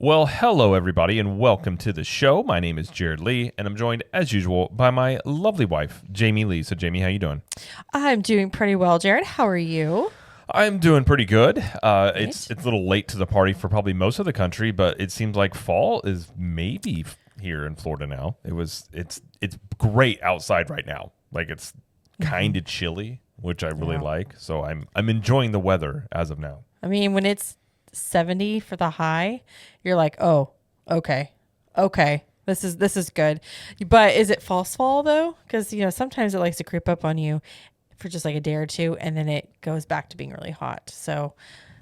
Well, hello everybody, and welcome to the show. My name is Jared Lee, and I'm joined, as usual, by my lovely wife, Jamie Lee. So, Jamie, how you doing? I'm doing pretty well, Jared. How are you? I'm doing pretty good. It's Great. a little late to the party for probably most of the country, but it seems like fall is maybe here in Florida now. It's great outside right now. Like it's kind of chilly, which I really Yeah. like. So I'm enjoying the weather as of now. I mean, when it's 70 for the high, you're like, oh, okay. This is good. But is it false fall though? Because sometimes it likes to creep up on you for just like a day or two, and then it goes back to being really hot. So,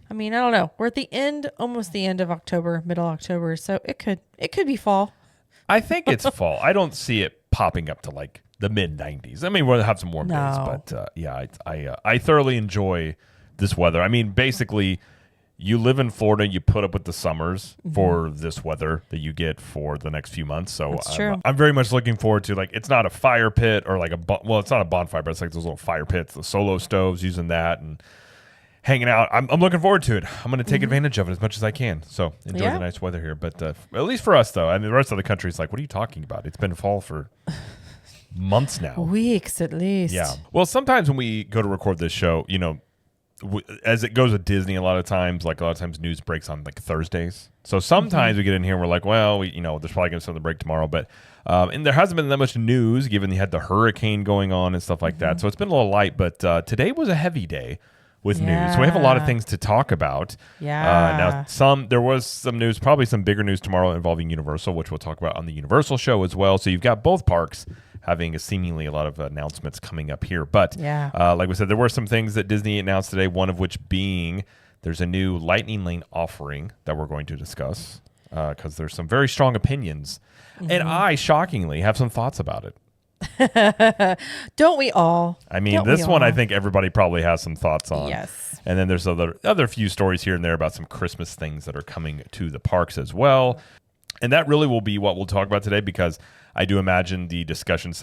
I mean, I don't know. We're at the end, almost the end of October, middle October. So it could be fall. I think it's fall. I don't see it popping up to like the mid 90s. I mean, we'll have some warm days, No. but I thoroughly enjoy this weather. I mean, basically, you live in Florida, you put up with the summers for this weather that you get for the next few months. So That's true. I'm very much looking forward to, like, it's not a fire pit or like well, it's not a bonfire, but it's like those little fire pits, the solo stoves, using that and hanging out. I'm looking forward to it. I'm going to take advantage of it as much as I can. So enjoy Yeah. the nice weather here. But at least for us, though, I mean, the rest of the country is like, what are you talking about? It's been fall for months now. Weeks at least. Yeah. Well, sometimes when we go to record this show, as it goes with Disney, a lot of times news breaks on like Thursdays. So sometimes we get in here and we're like, well, there's probably going to be something to break tomorrow. But and there hasn't been that much news given you had the hurricane going on and stuff like that. So it's been a little light. But today was a heavy day with news. So we have a lot of Yeah. things to talk about. Yeah. Now, there was some news, probably some bigger news tomorrow involving Universal, which we'll talk about on the Universal show as well. So you've got both parks having seemingly a lot of announcements coming up here. But Yeah. like we said, there were some things that Disney announced today, one of which being there's a new Lightning Lane offering that we're going to discuss because there's some very strong opinions. And I, shockingly, have some thoughts about it. Don't we all? I mean, Don't this we one I all? think everybody probably has some thoughts on. Yes. And then there's other few stories here and there about some Christmas things that are coming to the parks as well. And that really will be what we'll talk about today, because I do imagine the discussion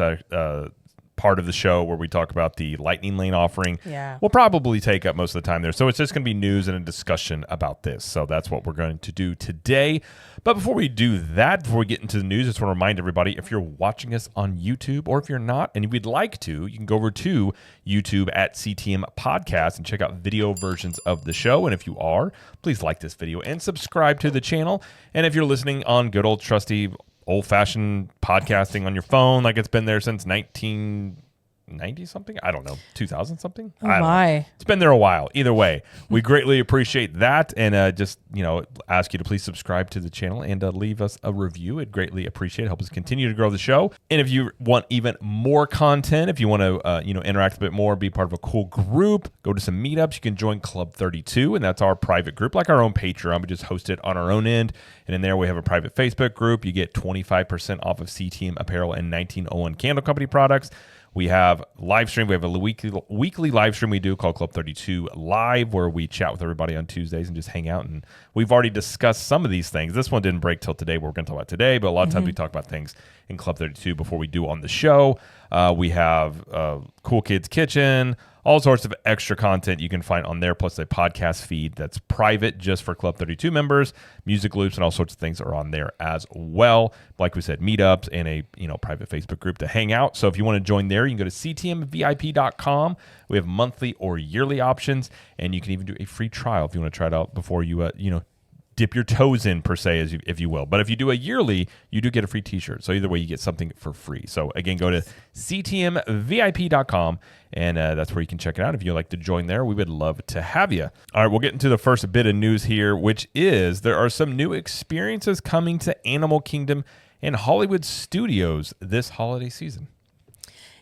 part of the show where we talk about the Lightning Lane offering Yeah. will probably take up most of the time there. So it's just going to be news and a discussion about this. So that's what we're going to do today. But before we do that, before we get into the news, I just want to remind everybody, if you're watching us on YouTube, or if you're not and you'd like to, you can go over to YouTube at CTM Podcast and check out video versions of the show. And if you are, please like this video and subscribe to the channel. And if you're listening on good old trusty old-fashioned podcasting on your phone, like it's been there since 1990 something, I don't know, 2000 something. Oh I don't know. my. It's been there a while. Either way, we greatly appreciate that, and just ask you to please subscribe to the channel and leave us a review. It'd greatly appreciate it. Help us continue to grow the show. And if you want even more content, if you want to interact a bit more, be part of a cool group, go to some meetups. You can join Club 32, and that's our private group, like our own Patreon. We just host it on our own end, and in there we have a private Facebook group. You get 25% off of CTM apparel and 1901 Candle Company products. We have live stream. We have a weekly live stream we do called Club 32 Live, where we chat with everybody on Tuesdays and just hang out. And we've already discussed some of these things. This one didn't break till today. We're going to talk about today, but a lot of times we talk about things in Club 32 before we do on the show. We have Cool Kids Kitchen, all sorts of extra content you can find on there, plus a podcast feed that's private just for Club 32 members. Music loops and all sorts of things are on there as well. Like we said, meetups and a private Facebook group to hang out. So if you want to join there, you can go to ctmvip.com. We have monthly or yearly options, and you can even do a free trial if you want to try it out before you dip your toes in, per se, if you will. But if you do a yearly, you do get a free t-shirt. So either way, you get something for free. So again, go to ctmvip.com, and that's where you can check it out. If you'd like to join there, we would love to have you. All right, we'll get into the first bit of news here, which is there are some new experiences coming to Animal Kingdom and Hollywood Studios this holiday season.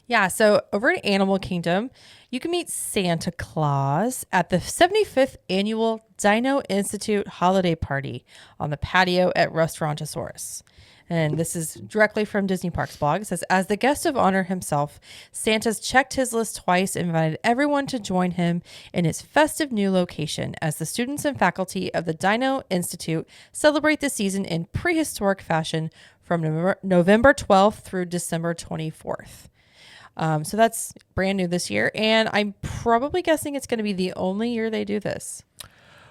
Yeah, so over at Animal Kingdom, you can meet Santa Claus at the 75th Annual Dino Institute Holiday Party on the patio at Restaurantosaurus. And this is directly from Disney Parks blog. It says, as the guest of honor himself, Santa's checked his list twice and invited everyone to join him in his festive new location as the students and faculty of the Dino Institute celebrate the season in prehistoric fashion from November 12th through December 24th. So that's brand new this year, and I'm probably guessing it's going to be the only year they do this.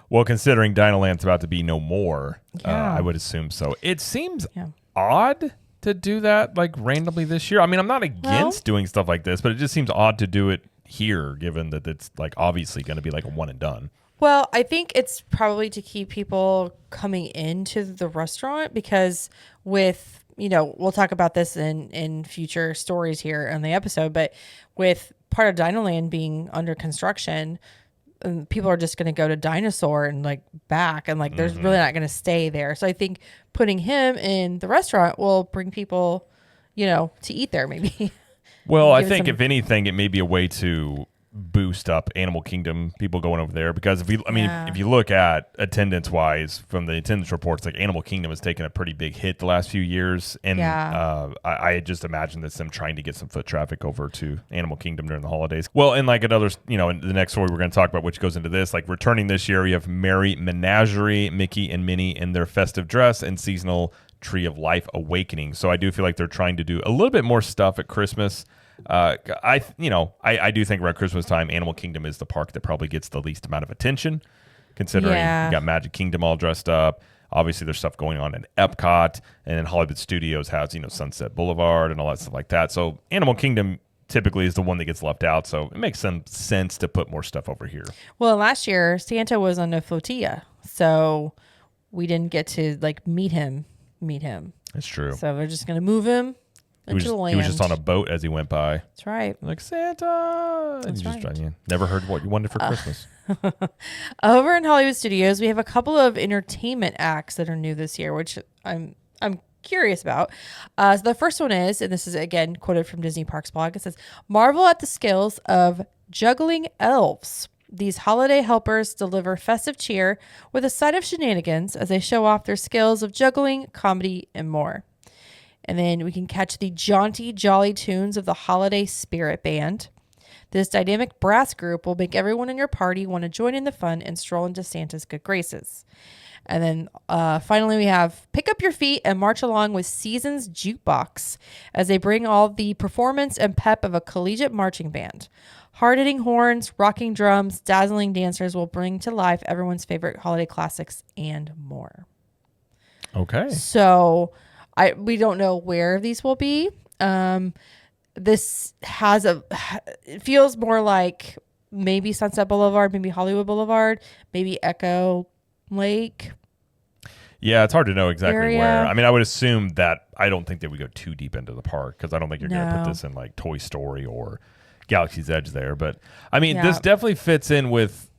Well, considering Dinoland's about to be no more, Yeah. I would assume so. It seems Yeah. odd to do that like randomly this year. I mean, I'm not against doing stuff like this, but it just seems odd to do it here, given that it's like obviously going to be like a one and done. Well, I think it's probably to keep people coming into the restaurant because with, we'll talk about this in future stories here on the episode, but with part of Dinoland being under construction, people are just going to go to Dinosaur and like back and like there's really not going to stay there. So I think putting him in the restaurant will bring people, to eat there maybe. Well, I Give it think some- if anything, it may be a way to boost up Animal Kingdom people going over there because if you look at attendance wise from the attendance reports, like Animal Kingdom has taken a pretty big hit the last few years, and I just imagine that's them trying to get some foot traffic over to Animal Kingdom during the holidays. Well, and like another, in the next story we're going to talk about, which goes into this, like returning this year, you have Merry Menagerie, Mickey and Minnie in their festive dress, and seasonal Tree of Life Awakening. So I do feel like they're trying to do a little bit more stuff at Christmas. I do think around Christmas time, Animal Kingdom is the park that probably gets the least amount of attention, considering you got Magic Kingdom all dressed up. Obviously, there's stuff going on in Epcot, and then Hollywood Studios has Sunset Boulevard and all that stuff like that. So Animal Kingdom typically is the one that gets left out. So it makes some sense to put more stuff over here. Well, last year Santa was on a flotilla, so we didn't get to like meet him. It's true. So they're just going to move him into the land. He was just on a boat as he went by. That's right. Like, Santa. And That's right. Never heard what you wanted for Christmas. Over in Hollywood Studios, we have a couple of entertainment acts that are new this year, which I'm curious about. So the first one is, and this is again quoted from Disney Parks blog, it says, "Marvel at the skills of juggling elves. These holiday helpers deliver festive cheer with a side of shenanigans as they show off their skills of juggling, comedy, and more." And then we can catch the jaunty, jolly tunes of the Holiday Spirit Band. This dynamic brass group will make everyone in your party want to join in the fun and stroll into Santa's good graces. And then finally, we have Pick Up Your Feet and March Along with Seasons Jukebox as they bring all the performance and pep of a collegiate marching band. Hard-hitting horns, rocking drums, dazzling dancers will bring to life everyone's favorite holiday classics and more. Okay. So we don't know where these will be. This it feels more like maybe Sunset Boulevard, maybe Hollywood Boulevard, maybe Echo Lake. Yeah, it's hard to know exactly area. where. I mean, I would assume that I don't think they would go too deep into the park because I don't think you're going to put this in like Toy Story or Galaxy's Edge there. But I mean, this definitely fits in with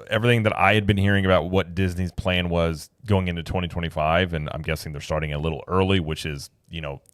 everything that I had been hearing about what Disney's plan was going into 2025. And I'm guessing they're starting a little early, which is,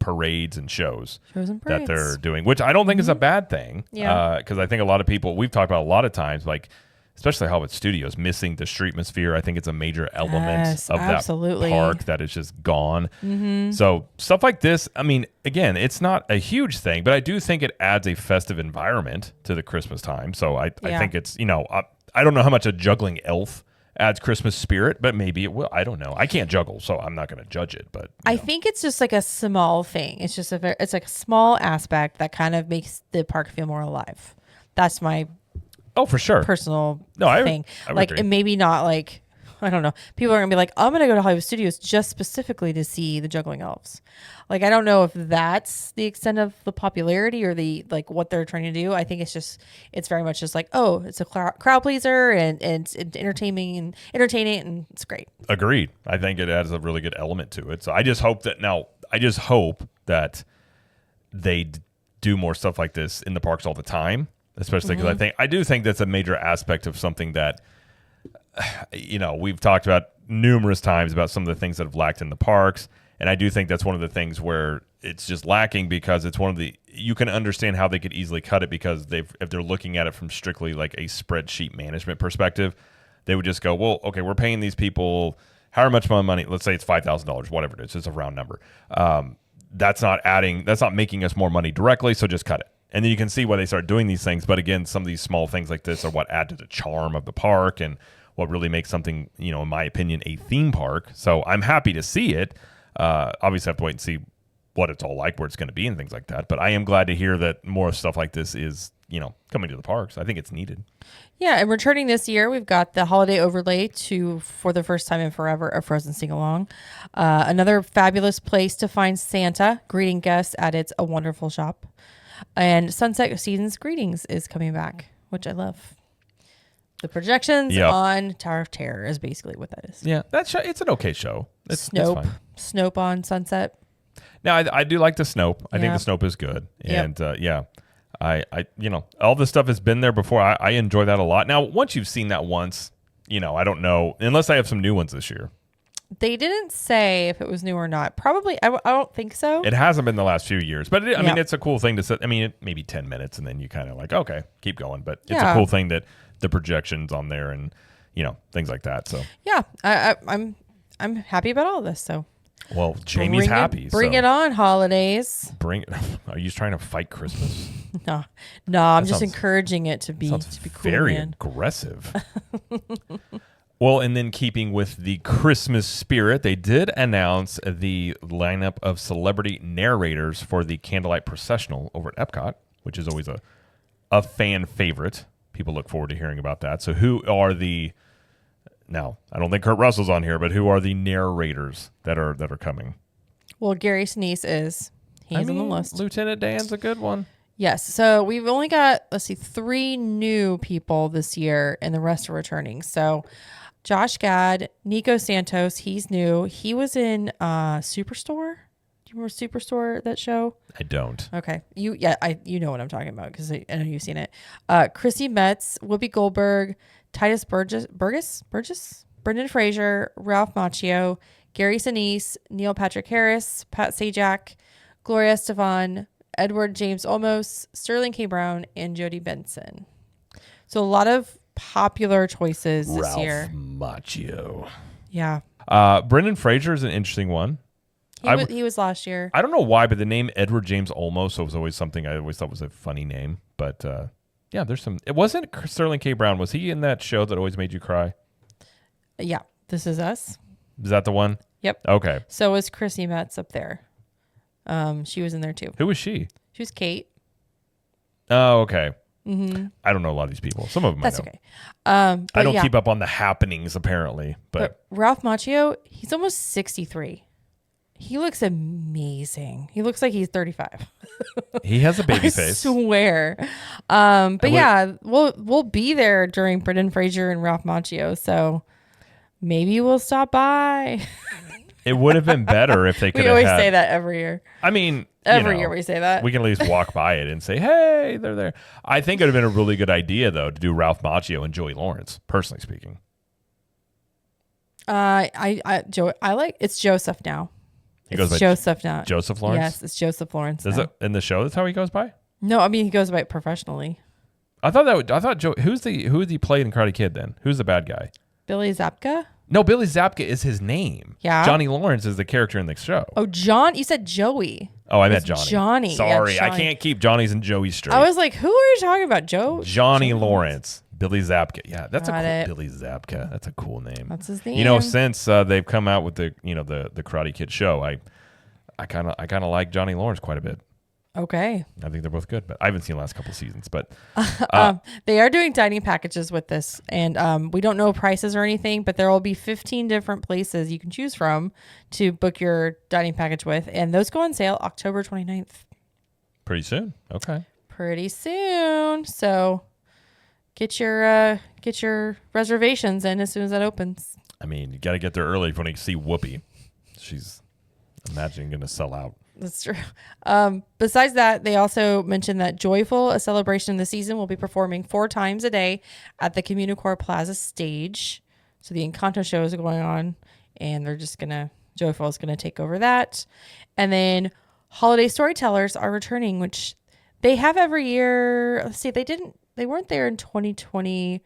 parades and shows that they're doing, which I don't think is a bad thing. Yeah. Because I think a lot of people, we've talked about a lot of times, like, especially Hollywood Studios, missing the streetmosphere. I think it's a major element of that park that is just gone. Mm-hmm. So stuff like this, I mean, again, it's not a huge thing, but I do think it adds a festive environment to the Christmas time. So I think it's, I don't know how much a juggling elf adds Christmas spirit, but maybe it will. I don't know. I can't juggle, so I'm not going to judge it. But I think it's just like a small thing. It's just it's like a small aspect that kind of makes the park feel more alive. That's my for sure personal thing. I would like, agree. and maybe not like, I don't know. People are gonna be like, I'm gonna go to Hollywood Studios just specifically to see the juggling elves. Like, I don't know if that's the extent of the popularity or the like what they're trying to do. I think it's very much just like, oh, it's a crowd pleaser and it's entertaining and it's great. Agreed. I think it adds a really good element to it. So I just hope that they do more stuff like this in the parks all the time, especially because I do think that's a major aspect of something that we've talked about numerous times about some of the things that have lacked in the parks. And I do think that's one of the things where it's just lacking because it's you can understand how they could easily cut it because if they're looking at it from strictly like a spreadsheet management perspective, they would just go, well, okay, we're paying these people however much money. Let's say it's $5,000, whatever it is. It's a round number. That's not making us more money directly. So just cut it. And then you can see why they start doing these things. But again, some of these small things like this are what add to the charm of the park and what really makes something, in my opinion, a theme park. So I'm happy to see it. Obviously, I have to wait and see what it's all like, where it's going to be and things like that. But I am glad to hear that more stuff like this is coming to the parks. I think it's needed. Yeah, and returning this year, we've got the holiday overlay for the first time in forever, a Frozen sing-along. Another fabulous place to find Santa, greeting guests at its A Wonderful Shop. And Sunset Seasons Greetings is coming back, which I love. The projections on Tower of Terror is basically what that is. Yeah, it's an okay show. It's fine. Snope on Sunset. Now, I do like the Snope. I think the Snope is good. And I all this stuff has been there before. I enjoy that a lot. Now, once you've seen that once, I don't know, unless I have some new ones this year. They didn't say if it was new or not. Probably, I don't think so. It hasn't been the last few years, but I mean, it's a cool thing to set. I mean, maybe 10 minutes and then you kind of like, okay, keep going. But it's a cool thing that the projections on there and, things like that. So, yeah, I'm happy about all of this. So, well, Jamie's happy. Bring it on, holidays. Are you trying to fight Christmas? No, I'm just encouraging it to be cool. Very aggressive. Well, and then keeping with the Christmas spirit, they did announce the lineup of celebrity narrators for the Candlelight Processional over at Epcot, which is always a fan favorite. People look forward to hearing about that. So who are now, I don't think Kurt Russell's on here, but who are the narrators that are coming? Well, Gary Sinise is. He's on the list. Lieutenant Dan's a good one. Yes. So we've only got, 3 new people this year, and the rest are returning. So Josh Gad, Nico Santos, he's new. He was in Superstore. Do you remember Superstore, that show? I don't. Okay. You know what I'm talking about because I know you've seen it. Chrissy Metz, Whoopi Goldberg, Titus Burgess, Brendan Fraser, Ralph Macchio, Gary Sinise, Neil Patrick Harris, Pat Sajak, Gloria Estefan, Edward James Olmos, Sterling K. Brown, and Jodie Benson. So a lot of popular choices this year. Ralph Macchio. Yeah. Brendan Fraser is an interesting one. He was last year. I don't know why, but the name Edward James Olmos was always something I always thought was a funny name. But there's some. It wasn't Sterling K. Brown. Was he in that show that always made you cry? Yeah. This Is Us. Is that the one? Yep. Okay. So was Chrissy Metz up there. She was in there too. Who was she? She was Kate. Oh, okay. Mm-hmm. I don't know a lot of these people. Some of them That's I know. okay. I don't keep up on the happenings apparently. But Ralph Macchio, he's almost 63. He looks amazing. He looks like he's 35. He has a baby I face. Swear. We'll be there during Brendan Fraser and Ralph Macchio, so maybe we'll stop by. It would have been better if they could have We always say that every year. I mean, every year we say that. We can at least walk by it and say, hey, they're there. I think it would have been a really good idea, though, to do Ralph Macchio and Joey Lawrence, personally speaking. It's Joseph now. It's Joseph now. Joseph Lawrence? Yes, it's Joseph Lawrence. Is it in the show? That's how he goes by? No, I mean he goes by it professionally. I thought Joe. Who he played in Karate Kid then? Who's the bad guy? Billy Zabka? No, Billy Zabka is his name. Yeah. Johnny Lawrence is the character in the show. Oh, John. You said Joey. Oh, I meant Johnny. Johnny. Sorry, Yeah, Johnny. I can't keep Johnny's and Joey's straight. I was like, who are you talking about, Joe? Johnny Lawrence. Billy Zabka. Yeah, that's Got it. Billy Zabka. That's a cool name. That's his name. Since they've come out with the Karate Kid show, I kind of like Johnny Lawrence quite a bit. Okay. I think they're both good, but I haven't seen the last couple of seasons. But they are doing dining packages with this, and we don't know prices or anything, but there will be 15 different places you can choose from to book your dining package with, and those go on sale October 29th. Pretty soon. Okay. Pretty soon. So get your reservations in as soon as that opens. I mean, you got to get there early if you want to see Whoopi. She's imagining going to sell out. That's true. Besides that, they also mentioned that Joyful, a celebration of the season, will be performing 4 times a day at the Communicore Plaza stage. So the Encanto show is going on, and Joyful is gonna take over that. And then holiday storytellers are returning, which they have every year. Let's see, they weren't there in 2020.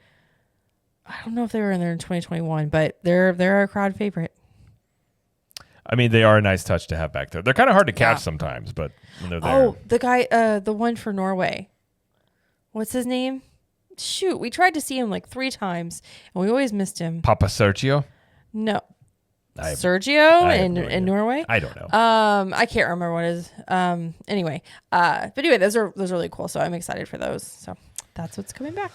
I don't know if they were in there in 2021, but they're a crowd favorite. I mean, they are a nice touch to have back there. They're kind of hard to catch sometimes, but when they're there. Oh, the guy, the one for Norway. What's his name? Shoot, we tried to see him like 3 times, and we always missed him. Papa Sergio? No. Sergio have no in idea. Norway. I don't know. I can't remember what it is. But anyway, those are really cool. So I'm excited for those. So that's what's coming back.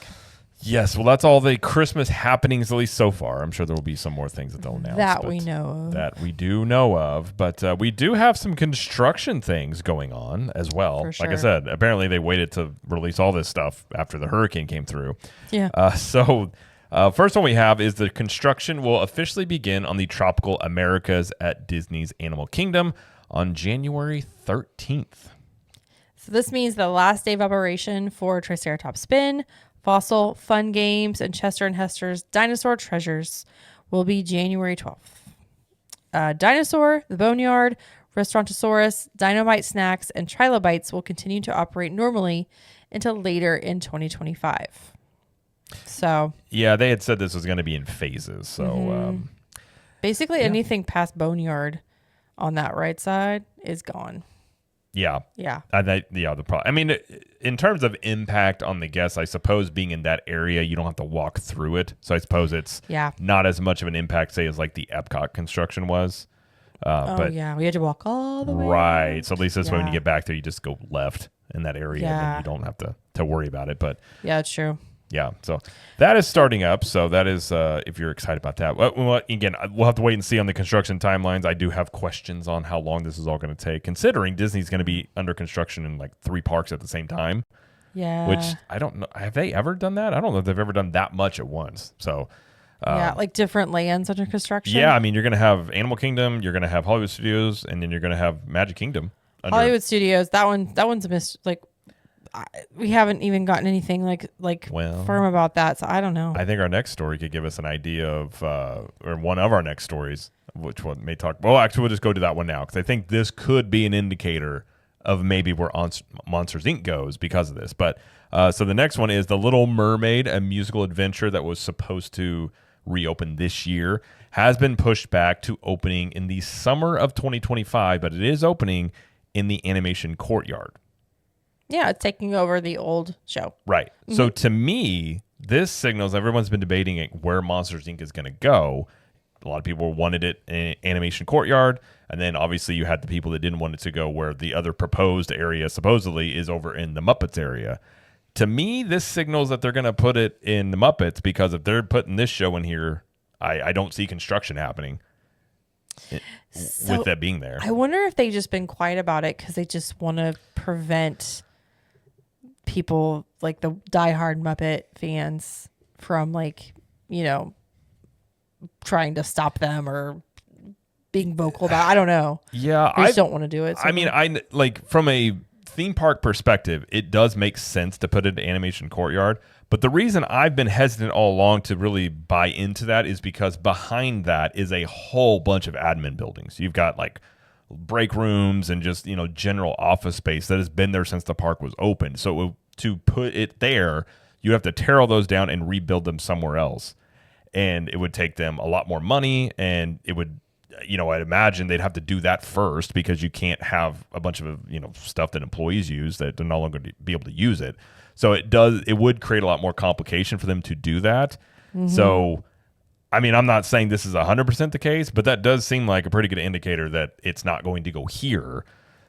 Yes, well, that's all the Christmas happenings, at least so far. I'm sure there will be some more things that they'll announce. That we know of. That we do know of. But we do have some construction things going on as well. For sure. Like I said, apparently they waited to release all this stuff after the hurricane came through. Yeah. First one we have is the construction will officially begin on the Tropical Americas at Disney's Animal Kingdom on January 13th. So this means the last day of operation for Triceratops Spin, Fossil, Fun Games, and Chester and Hester's Dinosaur Treasures will be January 12th. Dinosaur, the Boneyard, Restaurantosaurus, Dynamite Snacks, and Trilobites will continue to operate normally until later in 2025. So yeah, they had said this was going to be in phases. So basically anything past Boneyard on that right side is gone. Yeah. Yeah. The problem. I mean, in terms of impact on the guests, I suppose being in that area, you don't have to walk through it. So I suppose it's not as much of an impact, say, as like the Epcot construction was. But we had to walk all the way. Right. So at least this way, when you get back there, you just go left in that area, and you don't have to worry about it. But yeah, it's true. Yeah, so that is starting up. So that is, if you're excited about that. Well, again, we'll have to wait and see on the construction timelines. I do have questions on how long this is all going to take, considering Disney's going to be under construction in like 3 parks at the same time. Yeah. Which I don't know. Have they ever done that? I don't know if they've ever done that much at once. So like different lands under construction. Yeah, I mean, you're going to have Animal Kingdom, you're going to have Hollywood Studios, and then you're going to have Magic Kingdom. Hollywood Studios, that one's a we haven't even gotten anything firm about that, so I don't know. I think our next story could give us an idea of, or one of our next stories, which one may talk. Well, actually, we'll just go to that one now because I think this could be an indicator of maybe where Monsters Inc. goes because of this. But so the next one is The Little Mermaid, a musical adventure that was supposed to reopen this year, has been pushed back to opening in the summer of 2025, but it is opening in the animation courtyard. Yeah, it's taking over the old show. Right. Mm-hmm. So to me, this signals everyone's been debating where Monsters Inc. is going to go. A lot of people wanted it in Animation Courtyard, and then obviously you had the people that didn't want it to go where the other proposed area supposedly is over in the Muppets area. To me, this signals that they're going to put it in the Muppets because if they're putting this show in here, I don't see construction happening with that being there. I wonder if they've just been quiet about it because they just want to prevent people like the diehard Muppet fans from trying to stop them or being vocal about it. I don't know. Yeah, I just don't want to do it. I mean, from a theme park perspective, it does make sense to put it in Animation Courtyard. But the reason I've been hesitant all along to really buy into that is because behind that is a whole bunch of admin buildings. You've got like break rooms and just, general office space that has been there since the park was open. So to put it there, you have to tear all those down and rebuild them somewhere else. And it would take them a lot more money, and it would, I'd imagine they'd have to do that first because you can't have a bunch of, stuff that employees use that they're no longer going to be able to use it. So it would create a lot more complication for them to do that. Mm-hmm. So, I mean, I'm not saying this is 100% the case, but that does seem like a pretty good indicator that it's not going to go here.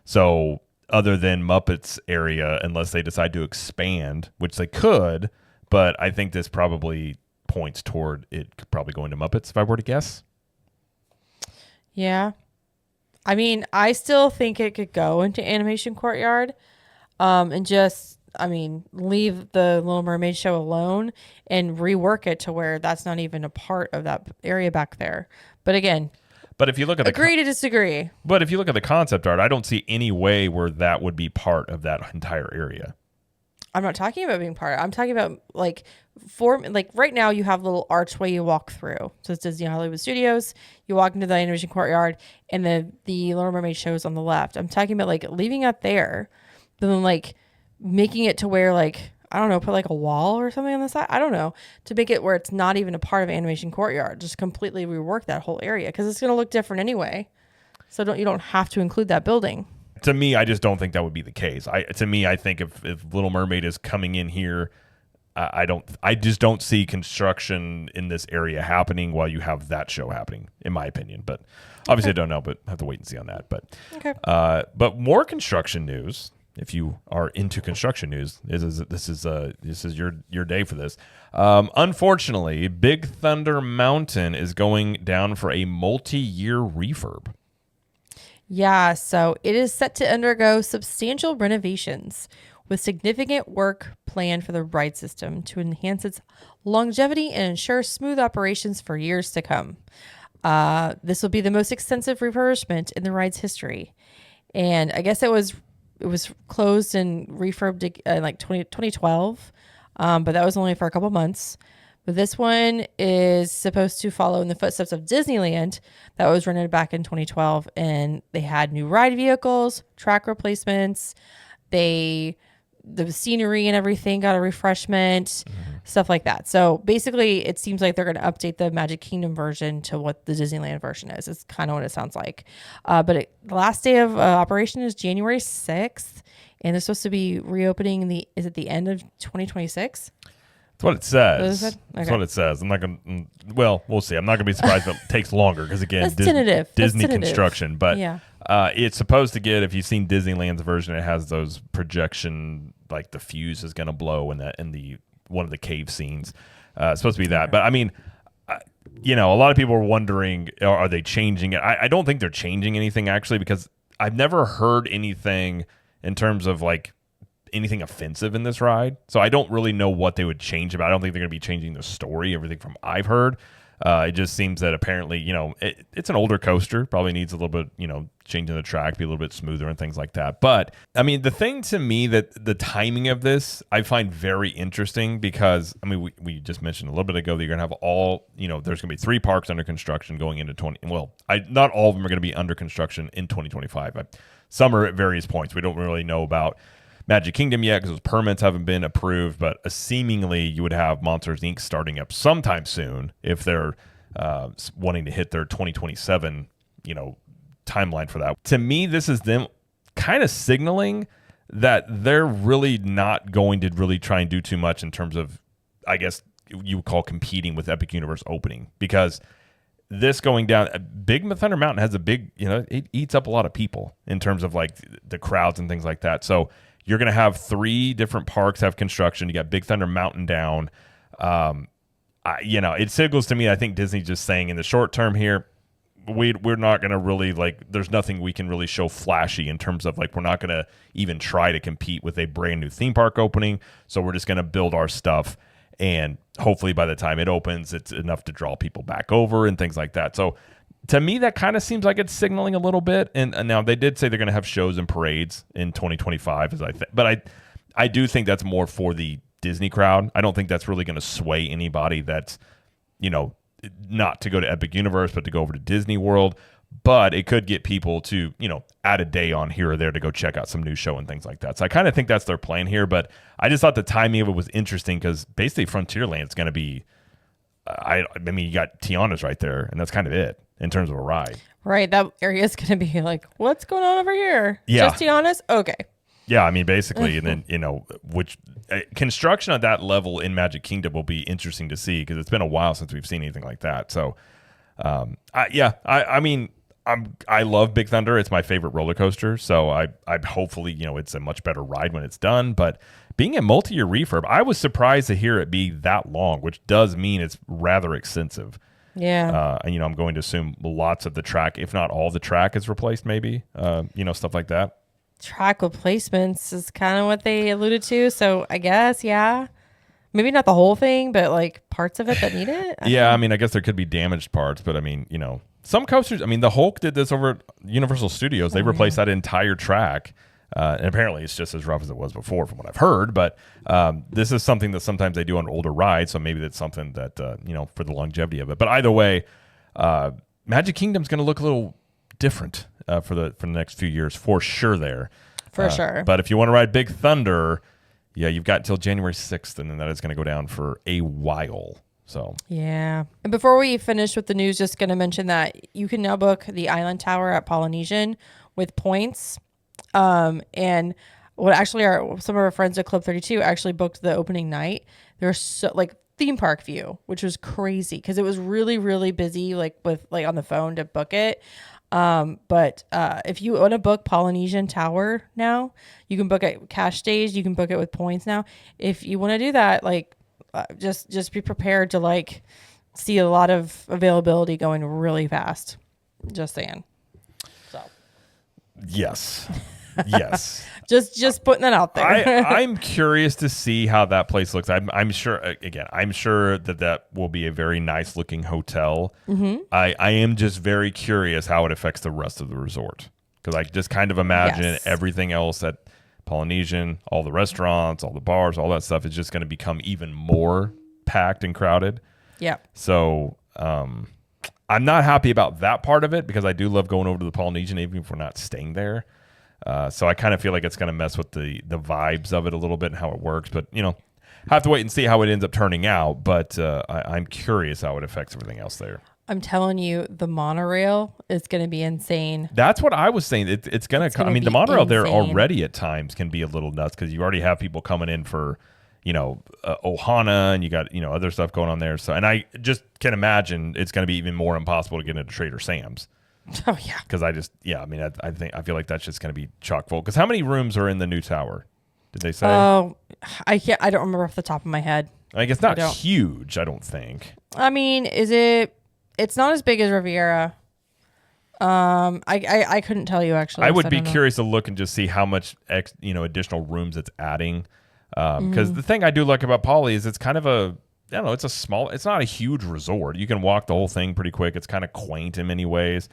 So other than Muppets area, unless they decide to expand, which they could, but I think this probably points toward it probably going to Muppets if I were to guess. Yeah. I mean, I still think it could go into Animation Courtyard and just, leave the Little Mermaid show alone and rework it to where that's not even a part of that area back there. But again, if you look at agree to disagree. But if you look at the concept art, I don't see any way where that would be part of that entire area. I'm not talking about being part of it. I'm talking about right now you have a little archway you walk through. So it's Disney Hollywood Studios. You walk into the Animation Courtyard and the Little Mermaid show is on the left. I'm talking about leaving it there, but then making it to where I don't know, put a wall or something on the side. I don't know, to make it where it's not even a part of Animation Courtyard. Just completely rework that whole area because it's going to look different anyway. So you don't have to include that building. To me, I just don't think that would be the case. I think if Little Mermaid is coming in here, I just don't see construction in this area happening while you have that show happening, in my opinion. But obviously, I don't know, but have to wait and see on that. But but more construction news. If you are into construction news, this is your day for this. Unfortunately, Big Thunder Mountain is going down for a multi-year refurb. Yeah, so it is set to undergo substantial renovations with significant work planned for the ride system to enhance its longevity and ensure smooth operations for years to come. This will be the most extensive refurbishment in the ride's history. And I guess it was closed and refurbed in like 2012, but that was only for a couple months. But this one is supposed to follow in the footsteps of Disneyland that was rented back in 2012. And they had new ride vehicles, track replacements. The scenery and everything got a refreshment, stuff like that. So basically, it seems like they're going to update the Magic Kingdom version to what the Disneyland version is. It's kind of what it sounds like. But the last day of operation is January 6th, and they're supposed to be reopening is it the end of 2026? That's what it says. Okay. That's what it says. I'm not going to, well, we'll see. I'm not going to be surprised if it takes longer because, again, tentative. Disney Tentative. construction. But yeah. It's supposed to get, if you've seen Disneyland's version, it has those projection, like the fuse is going to blow in the one of the cave scenes. It's supposed to be that. But, I mean, a lot of people are wondering, are they changing it? I don't think they're changing anything, actually, because I've never heard anything in terms of, like, anything offensive in this ride. So I don't really know what they would change about. I don't think they're going to be changing the story, everything from I've heard. It just seems that apparently, it's an older coaster, probably needs a little bit, changing the track, be a little bit smoother and things like that. But I mean, the thing to me that the timing of this, I find very interesting because, I mean, we just mentioned a little bit ago that you're going to have all, there's going to be 3 parks under construction going into not all of them are going to be under construction in 2025. Some are at various points. We don't really know about Magic Kingdom yet because those permits haven't been approved, but seemingly you would have Monsters Inc. starting up sometime soon if they're wanting to hit their 2027, timeline for that. To me, this is them kind of signaling that they're really not going to really try and do too much in terms of, I guess you would call competing with Epic Universe opening, because this going down, Big Thunder Mountain has a big, it eats up a lot of people in terms of like the crowds and things like that. So you're going to have 3 different parks have construction. You got Big Thunder Mountain down. It signals to me, I think Disney's just saying in the short term here, we're not going to really, like, there's nothing we can really show flashy in terms of, like, we're not going to even try to compete with a brand new theme park opening. So we're just going to build our stuff. And hopefully by the time it opens, it's enough to draw people back over and things like that. So to me, that kind of seems like it's signaling a little bit. And now they did say they're going to have shows and parades in 2025, but I do think that's more for the Disney crowd. I don't think that's really going to sway anybody that's, not to go to Epic Universe, but to go over to Disney World. But it could get people to, add a day on here or there to go check out some new show and things like that. So I kind of think that's their plan here. But I just thought the timing of it was interesting because basically Frontierland's going to be, I mean, you got Tiana's right there, and that's kind of it in terms of a ride. Right. That area is going to be like, what's going on over here? Yeah. Just Tiana's? Okay. Yeah, I mean, basically, and then, which construction at that level in Magic Kingdom will be interesting to see because it's been a while since we've seen anything like that. So, I mean, I love Big Thunder. It's my favorite roller coaster. So I hopefully, it's a much better ride when it's done. But being a multi-year refurb, I was surprised to hear it be that long, which does mean it's rather extensive. Yeah. And, I'm going to assume lots of the track, if not all the track is replaced maybe, stuff like that. Track replacements is kind of what they alluded to. So I guess, yeah. Maybe not the whole thing, but like parts of it that need it. I mean, I guess there could be damaged parts, but I mean, some coasters, I mean, the Hulk did this over at Universal Studios. They replaced that entire track. And apparently it's just as rough as it was before from what I've heard. But this is something that sometimes they do on older rides. So maybe that's something that, for the longevity of it. But either way, Magic Kingdom's going to look a little different for the next few years for sure there. For sure. But if you want to ride Big Thunder, yeah, you've got till January 6th, and then that is going to go down for a while. So yeah. And before we finish with the news, just going to mention that you can now book the Island Tower at Polynesian with points. And what actually some of our friends at Club 32 actually booked the opening night. There's so like theme park view, which was crazy because it was really, really busy, like with like on the phone to book it. But if you want to book Polynesian Tower now, you can book it cash days. You can book it with points now. If you want to do that, like just be prepared to like see a lot of availability going really fast. Just saying. So. Yes. Yes. just putting that out there. I'm curious to see how that place looks. I'm sure, again, I'm sure that will be a very nice looking hotel. Mm-hmm. I am just very curious how it affects the rest of the resort. Because I just kind of imagine everything else at Polynesian, all the restaurants, all the bars, all that stuff is just going to become even more packed and crowded. Yeah. So I'm not happy about that part of it because I do love going over to the Polynesian even if we're not staying there. So I kind of feel like it's going to mess with the vibes of it a little bit and how it works. But, have to wait and see how it ends up turning out. But I'm curious how it affects everything else there. I'm telling you, the monorail is going to be insane. That's what I was saying. It's going to. I mean, the monorail insane. there already at times can be a little nuts because you already have people coming in for, Ohana and you got other stuff going on there. So, and I just can imagine it's going to be even more impossible to get into Trader Sam's. Oh yeah. Because I feel like that's just going to be chock full. Because how many rooms are in the new tower? Did they say? Oh, I don't remember off the top of my head. Like it's not huge. I don't think. I mean, is it? It's not as big as Riviera. I couldn't tell you actually. I would be curious to look and just see how much additional rooms it's adding. Because the thing I do like about Poly is it's kind of it's not a huge resort. You can walk the whole thing pretty quick. It's kind of quaint in many ways.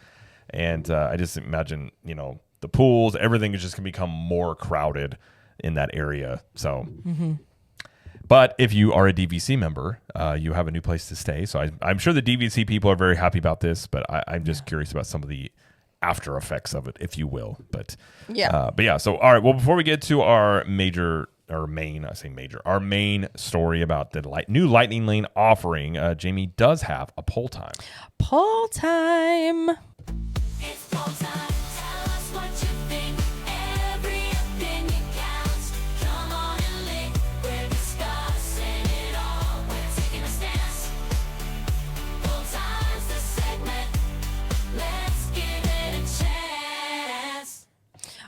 And I just imagine, the pools, everything is just going to become more crowded in that area. So, But if you are a DVC member, you have a new place to stay. So I'm sure the DVC people are very happy about this, but I'm just curious about some of the after effects of it, if you will. But yeah. So, all right. Well, before we get to our main story about the new Lightning Lane offering, Jamie does have a poll time. Poll time. It's poll time. Tell us what you think. Every opinion counts. Come on and link. We're discussing it all. We're taking a stance. Poll time's the segment. Let's give it a chance.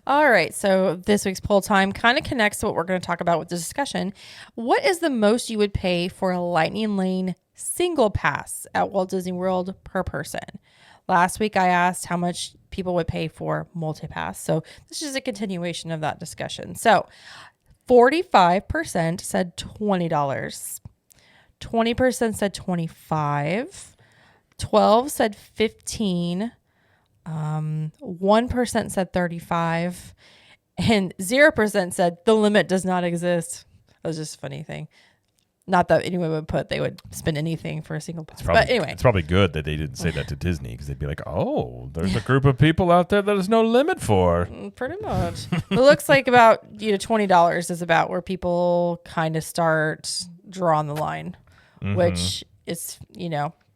All right, so this week's poll time kind of connects to what we're going to talk about with the discussion. What is the most you would pay for a Lightning Lane single pass at Walt Disney World per person? Last week, I asked how much people would pay for multi-pass. So this is a continuation of that discussion. So 45% said $20. 20% said $25. 12 said $15. 1% said $35. And 0% said the limit does not exist. That was just a funny thing. Not that anyone would they would spend anything for a single pass. But anyway. It's probably good that they didn't say that to Disney because they'd be like, oh, there's a group of people out there that there's no limit for. Pretty much. It looks like about $20 is about where people kind of start drawing the line, which is,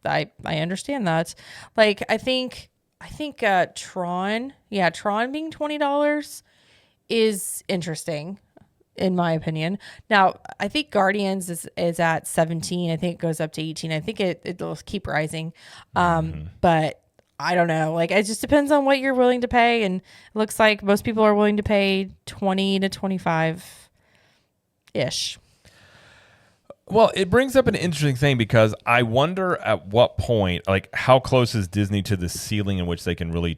I understand that. Like, I think Tron being $20 is interesting. In my opinion. Now, I think Guardians is at 17. I think it goes up to 18. I think it'll keep rising. But I don't know. Like, it just depends on what you're willing to pay. And it looks like most people are willing to pay 20 to 25-ish. Well, it brings up an interesting thing because I wonder at what point, like, how close is Disney to the ceiling in which they can really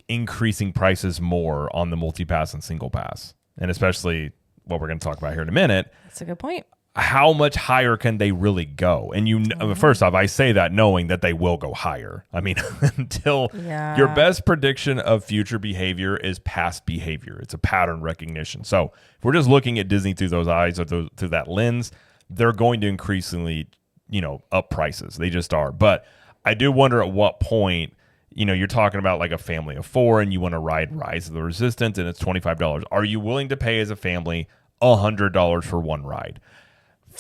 increasing prices more on the multi-pass and single pass? And especially what we're going to talk about here in a minute. That's a good point. How much higher can they really go? And first off, I say that knowing that they will go higher. I mean, until your best prediction of future behavior is past behavior. It's a pattern recognition. So if we're just looking at Disney through those eyes or through that lens, they're going to increasingly, up prices. They just are. But I do wonder at what point, you're talking about like a family of 4 and you want to ride Rise of the Resistance and it's $25. Are you willing to pay as a family $100 for one ride?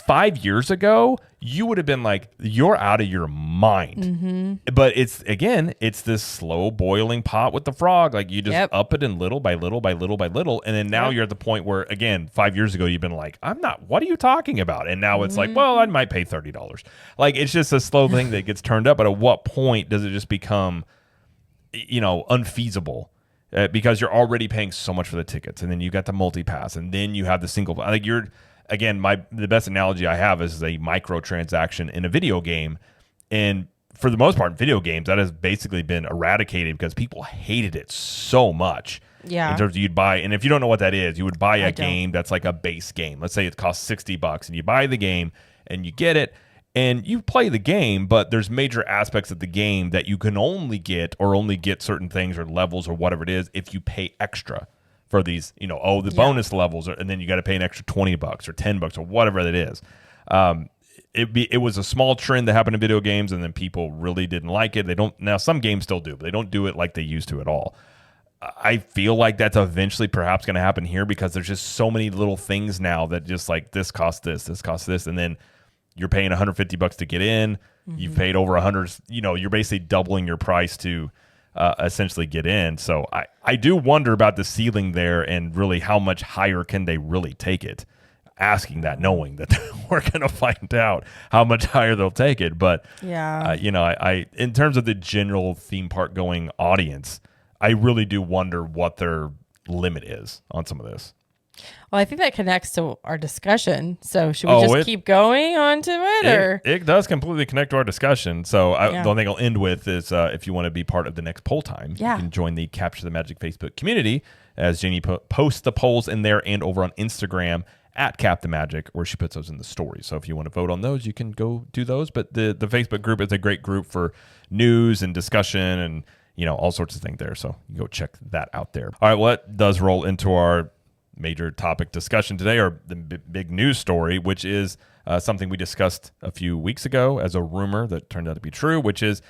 5 years ago, you would have been like, you're out of your mind. But it's this slow boiling pot with the frog. Like you just up it in little by little by little by little. And then now you're at the point where, again, 5 years ago, you've been like, what are you talking about? And now it's like, well, I might pay $30. Like it's just a slow thing that gets turned up. But at what point does it just become, unfeasible? Because you're already paying so much for the tickets. And then you got the multi-pass. And then you have the single. Like again, the best analogy I have is a microtransaction in a video game. And for the most part, in video games, that has basically been eradicated because people hated it so much. Yeah. In terms of you'd buy, and if you don't know what that is, you would buy a game that's like a base game. Let's say it costs $60 and you buy the game and you get it and you play the game, but there's major aspects of the game that you can only get certain things or levels or whatever it is if you pay extra for these, the bonus levels, and then you got to pay an extra $20 or $10 or whatever that is. It was a small trend that happened in video games, and then people really didn't like it. They don't now. Some games still do, but they don't do it like they used to at all. I feel like that's eventually perhaps going to happen here because there's just so many little things now that just like this costs this, and then you're paying $150 to get in. You've paid over $100. You're basically doubling your price to essentially get in. So I do wonder about the ceiling there and really how much higher can they really take it. Asking that, knowing that we're going to find out how much higher they'll take it. But, I in terms of the general theme park going audience, I really do wonder what their limit is on some of this. Well, I think that connects to our discussion. So should we just keep going on to it? Or it does completely connect to our discussion. So the only thing I'll end with is if you want to be part of the next poll time, you can join the Capture the Magic Facebook community as Janie posts the polls in there and over on Instagram at Cap the Magic, where she puts those in the story. So if you want to vote on those, you can go do those. But the Facebook group is a great group for news and discussion and all sorts of things there. So you go check that out there. All right, well, that does roll into our major topic discussion today, or the big news story, which is something we discussed a few weeks ago as a rumor that turned out to be true, which is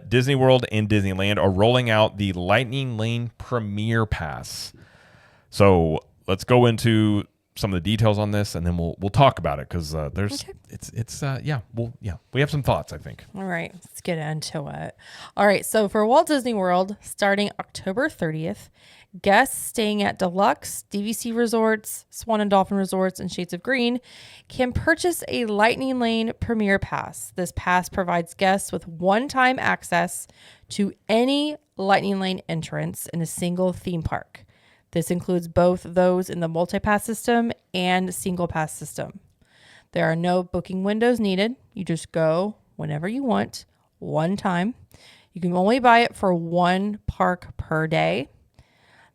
Disney World and Disneyland are rolling out the Lightning Lane Premier Pass. So let's go into some of the details on this, and then we'll talk about it because we have some thoughts, I think. All right, let's get into it. All right, so for Walt Disney World, starting October 30th, guests staying at Deluxe, DVC Resorts, Swan and Dolphin Resorts, and Shades of Green can purchase a Lightning Lane Premier Pass. This pass provides guests with one-time access to any Lightning Lane entrance in a single theme park. This includes both those in the multi-pass system and single pass system. There are no booking windows needed. You just go whenever you want, one time. You can only buy it for one park per day.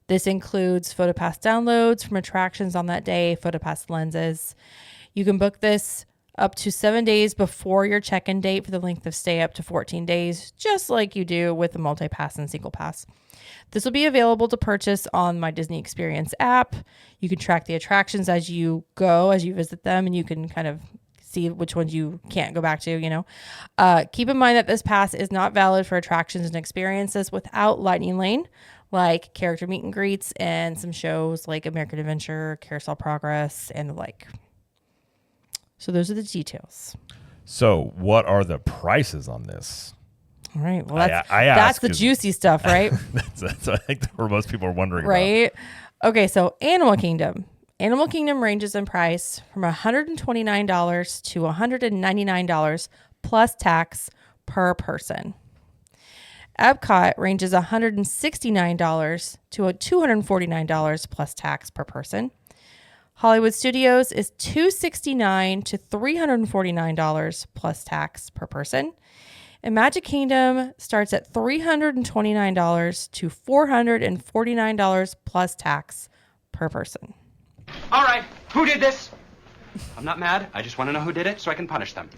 This includes PhotoPass downloads from attractions on that day, PhotoPass lenses. You can book this up to 7 days before your check-in date for the length of stay up to 14 days, just like you do with the multi-pass and single pass. This will be available to purchase on My Disney Experience app. You can track the attractions as you go, as you visit them, and you can kind of see which ones you can't go back to, Keep in mind that this pass is not valid for attractions and experiences without Lightning Lane, like character meet and greets and some shows like American Adventure, Carousel Progress, and the like. So those are the details. So what are the prices on this? All right. Well, that's the juicy stuff, right? that's I think where most people are wondering right? About. Okay, so Animal Kingdom. Animal Kingdom ranges in price from $129 to $199 plus tax per person. Epcot ranges $169 to $249 plus tax per person. Hollywood Studios is $269 to $349 plus tax per person. And Magic Kingdom starts at $329 to $449 plus tax per person. All right, who did this? I'm not mad. I just want to know who did it so I can punish them.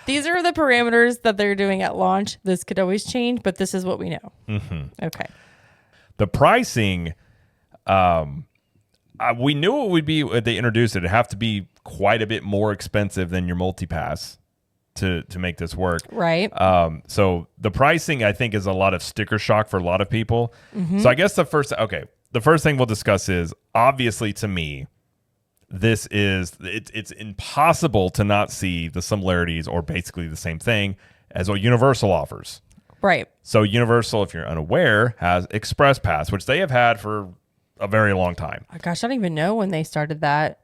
These are the parameters that they're doing at launch. This could always change, but this is what we know. Mm-hmm. Okay. The pricing, we knew it would be, when they introduced it, it'd have to be quite a bit more expensive than your multi-pass to make this work. Right. So the pricing, I think, is a lot of sticker shock for a lot of people. Mm-hmm. So I guess the the first thing we'll discuss is, obviously to me, it's impossible to not see the similarities or basically the same thing as what Universal offers. Right. So Universal, if you're unaware, has Express Pass, which they have had for a very long time. Oh, gosh, I don't even know when they started that.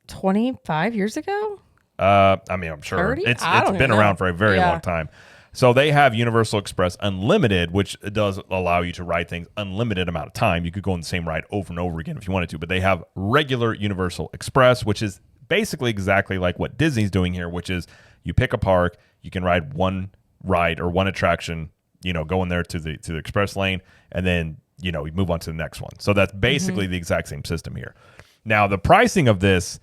25 years ago? I mean, I'm sure 30? it's I don't been even know. around for a very Yeah. long time. So they have Universal Express Unlimited, which does allow you to ride things unlimited amount of time. You could go on the same ride over and over again if you wanted to, but they have regular Universal Express, which is basically exactly like what Disney's doing here, which is you pick a park, you can ride one ride or one attraction, go in there to the express lane, and then, you move on to the next one. So that's basically the exact same system here. Now, the pricing of this,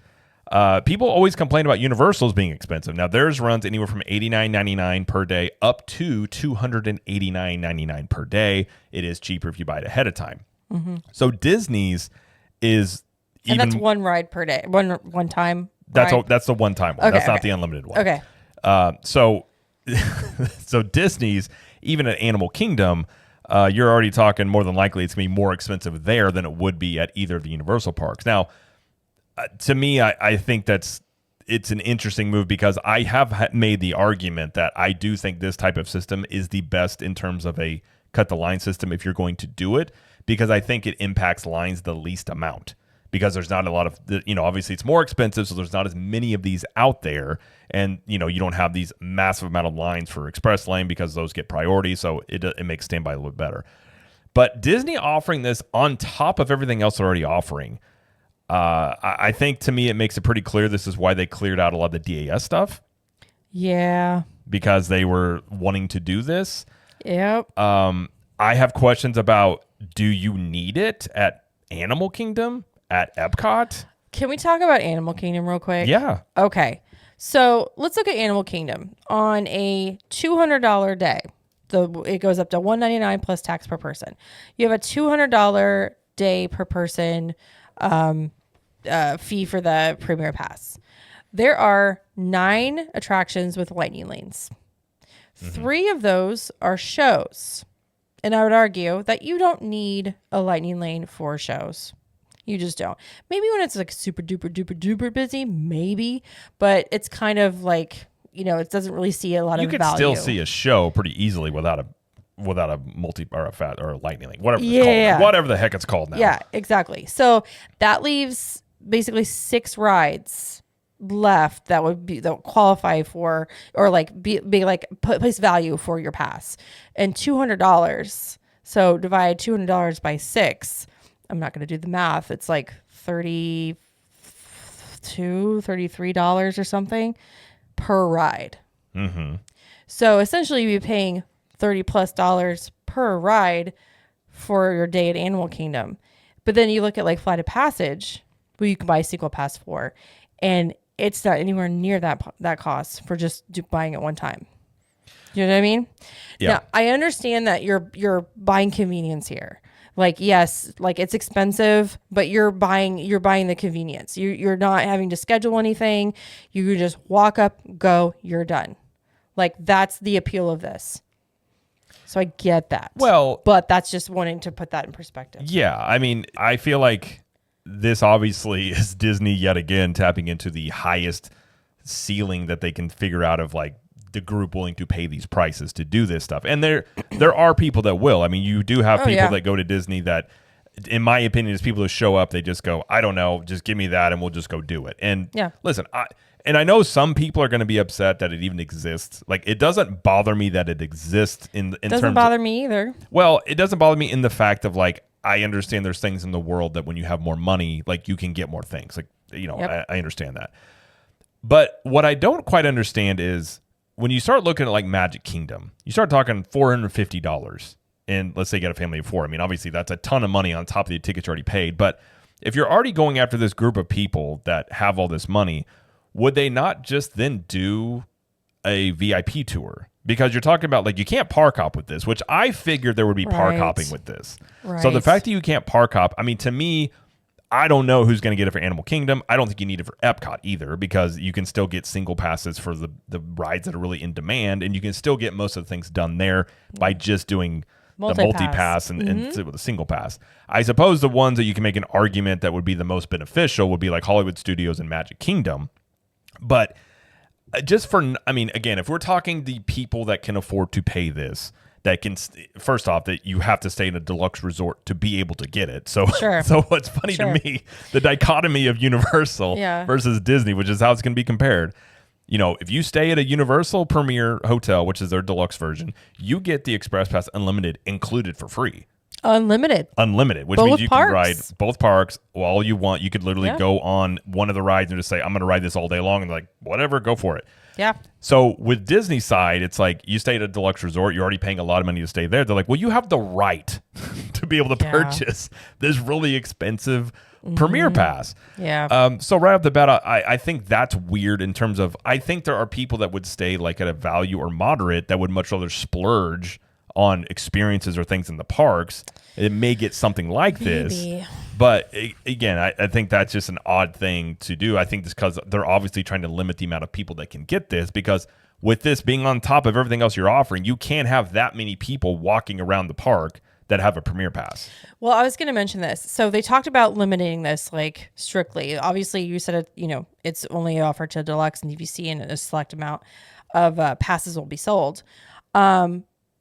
people always complain about Universal's being expensive. Now, theirs runs anywhere from $89.99 per day up to $289.99 per day. It is cheaper if you buy it ahead of time. So Disney's is And even that's one ride per day. One time. that's ride? that's the one time one. Okay, That's not okay. the unlimited one. Okay. So so Disney's, even at Animal Kingdom, you're already talking more than likely it's going to be more expensive there than it would be at either of the Universal parks. Now, to me, I think it's an interesting move because I have made the argument that I do think this type of system is the best in terms of a cut the line system if you're going to do it, because I think it impacts lines the least amount. Because there's not a lot of, obviously it's more expensive, so there's not as many of these out there. And, you don't have these massive amount of lines for Express Lane because those get priority. So it makes standby a little bit better. But Disney offering this on top of everything else they're already offering, I think to me it makes it pretty clear this is why they cleared out a lot of the DAS stuff. Yeah. Because they were wanting to do this. Yep. I have questions about, do you need it at Animal Kingdom? At Epcot? Can we talk about Animal Kingdom real quick? Yeah. Okay. So let's look at Animal Kingdom. On a $200 day, it goes up to $199 plus tax per person. You have a $200 day per person fee for the Premier Pass. There are 9 attractions with lightning lanes. 3 of those are shows. And I would argue that you don't need a lightning lane for shows. You just don't. Maybe when it's like super duper duper duper busy, maybe, but it's kind of like, it doesn't really see a lot You of could value. still see a show pretty easily without a multi or a fat or a lightning link, whatever it's Yeah. called, whatever the heck it's called now. Yeah, exactly. So that leaves basically 6 rides left that would qualify for, or like be like place value for your pass, and $200. So divide $200 by 6. I'm not going to do the math. It's like $33 or something per ride. So essentially you'd be paying $30+ per ride for your day at Animal Kingdom. But then you look at like Flight of Passage, who you can buy a single pass for, and it's not anywhere near that cost for just buying it one time. You know what I mean? Yeah. Now, I understand that you're buying convenience here. Like, yes, like it's expensive, but you're buying the convenience. You're not having to schedule anything. You can just walk up, go, you're done. Like, that's the appeal of this. So I get that. Well, but that's just wanting to put that in perspective. yeah. I mean, I feel like this obviously is Disney yet again tapping into the highest ceiling that they can figure out of like the group willing to pay these prices to do this stuff. And there are people that will. I mean, you do have people that go to Disney that, in my opinion, is people who show up, they just go, I don't know, just give me that and we'll just go do it. And listen, I know some people are going to be upset that it even exists. Like, it doesn't bother me that it exists in terms of... Doesn't bother me either. Well, it doesn't bother me in the fact of like, I understand there's things in the world that when you have more money, like you can get more things. Like, I understand that. But what I don't quite understand is when you start looking at like Magic Kingdom, you start talking $450. And let's say you got a family of 4. I mean, obviously that's a ton of money on top of the tickets you already paid. But if you're already going after this group of people that have all this money, would they not just then do a VIP tour? Because you're talking about like you can't park hop with this, which I figured there would be park Right. hopping with this. Right. So the fact that you can't park hop, I mean, to me, I don't know who's going to get it for Animal Kingdom. I don't think you need it for Epcot either, because you can still get single passes for the rides that are really in demand, and you can still get most of the things done there by just doing Multi-pass. and with a single pass. I suppose the ones that you can make an argument that would be the most beneficial would be like Hollywood Studios and Magic Kingdom. But just for, I mean, again, if we're talking the people that can afford to pay this, that can, first off, that you have to stay in a deluxe resort to be able to get it. So, Sure. so what's funny Sure. to me, the dichotomy of Universal versus Disney, which is how it's going to be compared. You know, if you stay at a Universal Premier Hotel, which is their deluxe version, you get the Express Pass Unlimited included for free. Unlimited, Which Both means you parks. can ride both parks all you want. You could literally Yeah. go on one of the rides and just say, I'm going to ride this all day long. And they're like, whatever, go for it. Yeah. So with Disney side, it's like you stay at a deluxe resort. You're already paying a lot of money to stay there. They're like, well, you have the right to be able to Yeah. purchase this really expensive Premier Pass. Yeah. So right off the bat, I think that's weird in terms of, I think there are people that would stay like at a value or moderate that would much rather splurge on experiences or things in the parks. It may get something like this. Maybe. But again, I think that's just an odd thing to do. I think this because they're obviously trying to limit the amount of people that can get this, because with this being on top of everything else you're offering, you can't have that many people walking around the park that have a Premier Pass. Well, I was going to mention this. So they talked about limiting this like strictly. Obviously, you said it, you know, it's only offered to deluxe and DVC, and a select amount of passes will be sold.